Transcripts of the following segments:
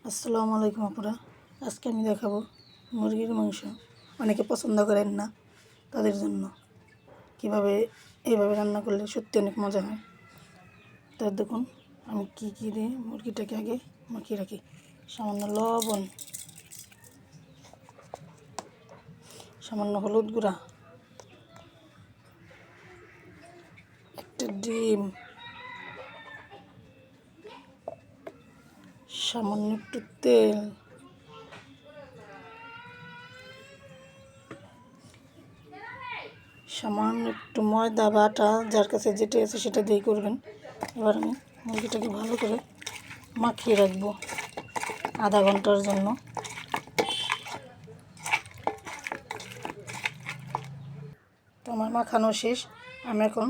আসসালামু আলাইকুম আপুরা। আজকে আমি দেখাবো মুরগির মাংস। অনেকে পছন্দ করেন না, তাদের জন্য কিভাবে এইভাবে রান্না করলে সত্যি অনেক মজা হয়। তো দেখুন আমি কি দিয়ে মুরগিটাকে আগে মাখিয়ে রাখি। সামান্য লবণ, সামান্য হলুদ গুঁড়া, একটা ডিম, সামান্য একটু তেল, সামান্য একটু ময়দা বা আটা, যার কাছে যেটা আছে সেটা দিয়ে করবেন। এবার আমি মুরগিটাকে ভালো করে মাখিয়ে রাখবো আধা ঘন্টার জন্য। তো আমার মাখানো শেষ। আমি এখন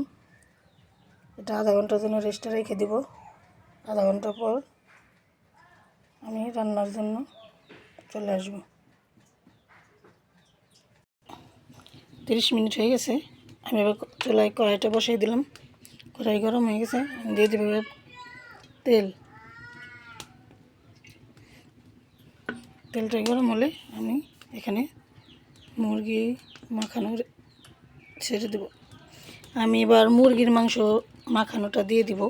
এটা আধা ঘন্টার জন্য রেস্টে রেখে দেব। আধা ঘন্টা পর আমি রান্নার জন্য চলে আসব। 30 মিনিট হয়ে গেছে। আমি এবার চুলায় কড়াইটা বসিয়ে দিলাম। কড়াই গরম হয়ে গেছে, আমি দিয়ে দেবো তেল। তেলটা গরম হলে আমি এখানে মুরগি মাখানো ছেড়ে দেব। আমি এবার মুরগির মাংস মাখানোটা দিয়ে দিব।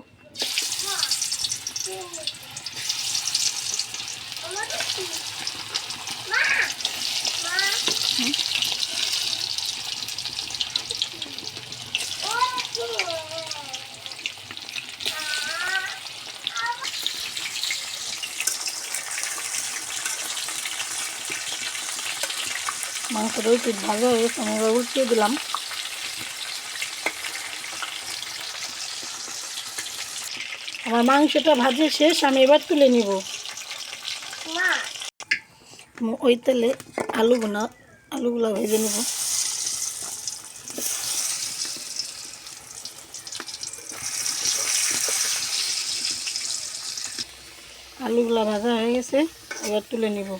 মাংসটা একটু ভাজা হয়ে গেছে, আমি এবার উল্টিয়ে দিলাম। আমার মাংসটা ভাজা শেষ, আমি এবার তুলে নিব। ওই তেলে আলুগুলা ভেজে নেব। আলুগুলা ভাজা হয়ে গেছে, এবার তুলে নিব।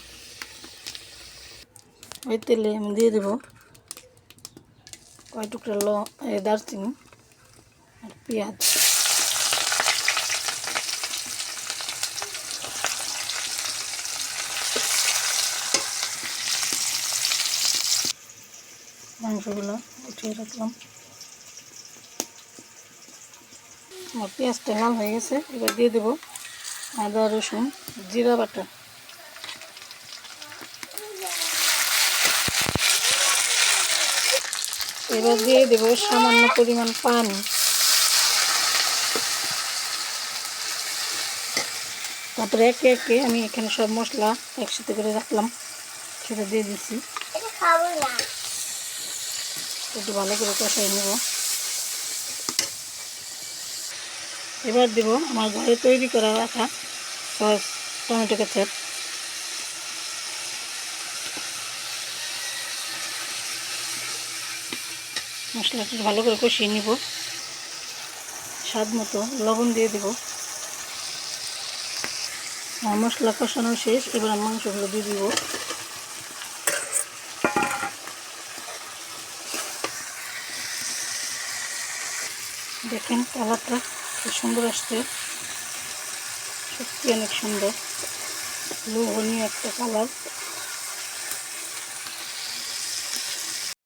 ওই তেলে আমি দিয়ে দেব কয় টুকরা দারচিনি আর পেঁয়াজ। মাংসগুলো উঠিয়ে রাখলাম। আমার পেঁয়াজটা লাল হয়ে গেছে, এবার দিয়ে দেব আদা রসুন জিরা বাটা। এবার দিয়ে দেব সামান্য পরিমাণ পানি। তারপরে একে একে আমি এখানে সব মশলা একসাথে করে রাখলাম, সেটা দিয়ে দিচ্ছি। একটু ভালো করে কষাই নেব। এবার দেব আমার ঘরে তৈরি করা রাখা সস, টমেটো কেচাপ। মশলাটা ভালো করে কষিয়ে নিব। স্বাদ মতো লবণ দিয়ে দেব। মশলা কষানো শেষ, এবার আমি মাংসগুলো দিয়ে দিব। দেখেন কালারটা খুব সুন্দর আসছে, সত্যি অনেক সুন্দর, লোভনীয় একটা কালার।